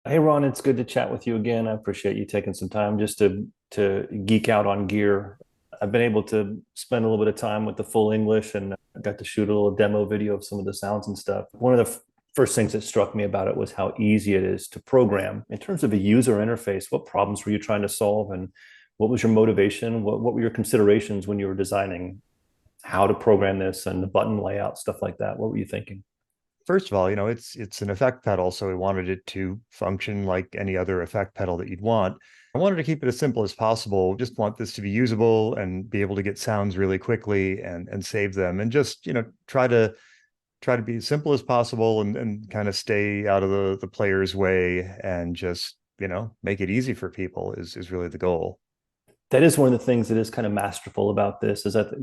Hey Ron, it's good to chat with you again. I appreciate you taking some time just to geek out on gear. I've been able to spend a little bit of time with the full English and I got to shoot a little demo video of some of the sounds and stuff. One of the first things that struck me about it was how easy it is to program. In terms of a user interface, what problems were you trying to solve and what was your motivation? What were your considerations when you were designing how to program this and the button layout, stuff like that? What were you thinking? First of all, it's an effect pedal, so we wanted it to function like any other effect pedal that you'd want. I wanted to keep it as simple as possible. Just want this to be usable and be able to get sounds really quickly and save them and just, try to be as simple as possible and kind of stay out of the player's way and just, make it easy for people is really the goal. That is one of the things that is kind of masterful about this is that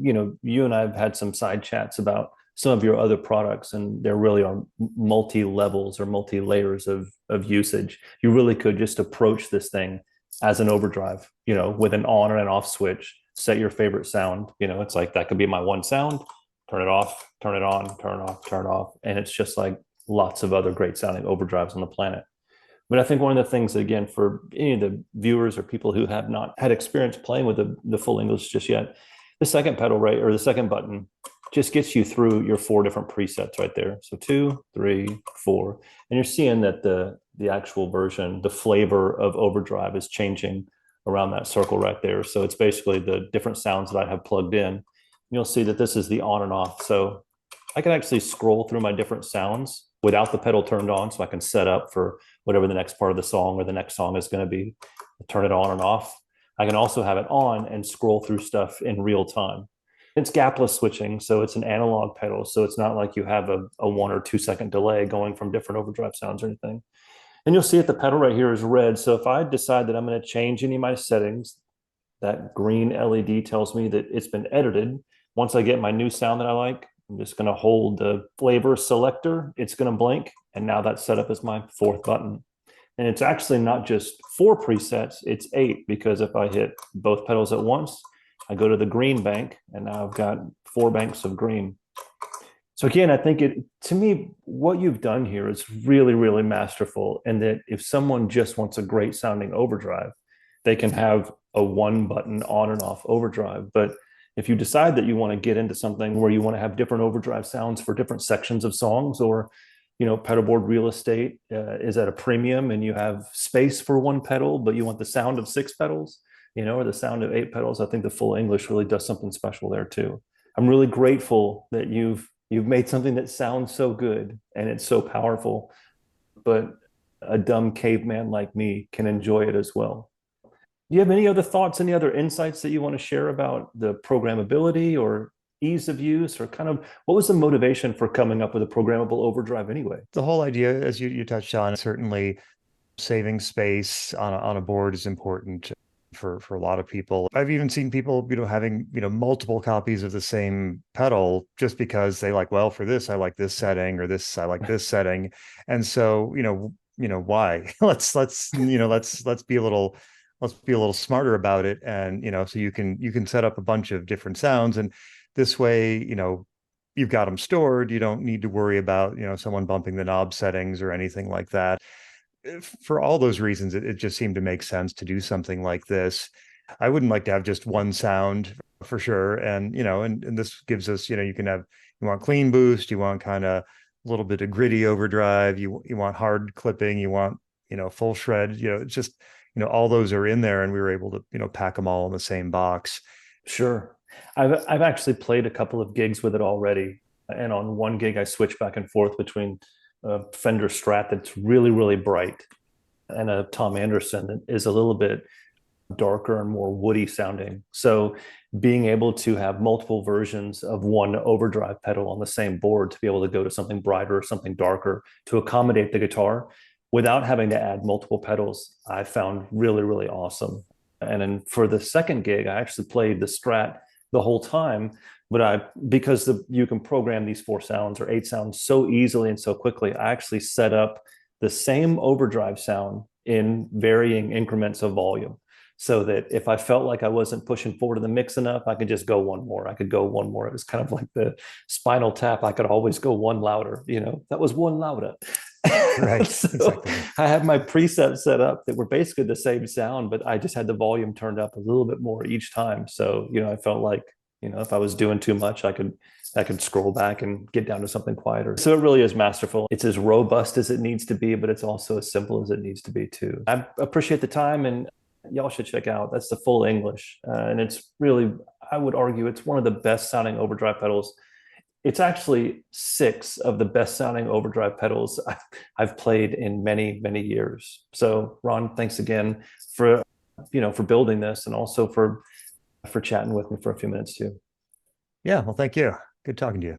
you and I have had some side chats about some of your other products and there really are multi levels or multi layers of usage. You really could just approach this thing as an overdrive, with an on and an off switch, set your favorite sound. It's like that could be my one sound, turn it off, turn it on, turn it off, turn it off, and it's just like lots of other great sounding overdrives on the planet. But I think one of the things, again, for any of the viewers or people who have not had experience playing with the full English just yet, the second pedal, right, or the second button just gets you through your four different presets right there. So two, three, four. And you're seeing that the actual version, the flavor of Overdrive is changing around that circle right there. So it's basically the different sounds that I have plugged in. You'll see that this is the on and off. So I can actually scroll through my different sounds without the pedal turned on, so I can set up for whatever the next part of the song or the next song is going to be, turn it on and off. I can also have it on and scroll through stuff in real time. It's gapless switching, so it's an analog pedal, so it's not like you have a 1 or 2 second delay going from different overdrive sounds or anything. And you'll see that the pedal right here is red. So if I decide that I'm going to change any of my settings, that green LED tells me that it's been edited. Once I get my new sound that I like, I'm just going to hold the flavor selector. It's going to blink. And now that's set up as my fourth button. And it's actually not just four presets, it's eight, because if I hit both pedals at once, I go to the green bank and now I've got four banks of green. So again, I think to me, what you've done here is really, really masterful. And that if someone just wants a great sounding overdrive, they can have a one button on and off overdrive. But if you decide that you want to get into something where you want to have different overdrive sounds for different sections of songs, or pedal board real estate is at a premium and you have space for one pedal, but you want the sound of six pedals, or the sound of eight pedals, I think the full English really does something special there too. I'm really grateful that you've made something that sounds so good and it's so powerful, but a dumb caveman like me can enjoy it as well. Do you have any other thoughts, any other insights that you want to share about the programmability or ease of use, or kind of what was the motivation for coming up with a programmable overdrive anyway? The whole idea, as you touched on, certainly saving space on a board is important for a lot of people. I've even seen people, having, multiple copies of the same pedal just because they like, well, for this, I like this setting, or this, I like this setting. And so, why? Let's be a little smarter about it. And, so you can set up a bunch of different sounds. And this way, you've got them stored. You don't need to worry about, someone bumping the knob settings or anything like that. For all those reasons, it just seemed to make sense to do something like this. I wouldn't like to have just one sound for sure. And, and this gives us, you want clean boost, you want kind of a little bit of gritty overdrive, you want hard clipping, you want, full shred, it's just, all those are in there and we were able to, pack them all in the same box. Sure. I've actually played a couple of gigs with it already. And on one gig, I switched back and forth between a Fender Strat that's really, really bright and a Tom Anderson that is a little bit darker and more woody sounding. So being able to have multiple versions of one overdrive pedal on the same board to be able to go to something brighter or something darker to accommodate the guitar without having to add multiple pedals, I found really, really awesome. And then for the second gig, I actually played the Strat the whole time, but because you can program these four sounds or eight sounds so easily and so quickly, I actually set up the same overdrive sound in varying increments of volume, so that if I felt like I wasn't pushing forward in the mix enough, I could just go one more. I could go one more. It was kind of like the Spinal Tap. I could always go one louder. That was one louder. Right. So Exactly. I had my presets set up that were basically the same sound, but I just had the volume turned up a little bit more each time. So, I felt like, if I was doing too much, I could scroll back and get down to something quieter. So it really is masterful. It's as robust as it needs to be, but it's also as simple as it needs to be too. I appreciate the time, and y'all should check out. That's the full English. And it's really, I would argue, it's one of the best sounding overdrive pedals. It's actually six of the best sounding overdrive pedals I've played in many, many years. So Ron, thanks again for, for building this, and also for chatting with me for a few minutes too. Yeah. Well, thank you. Good talking to you.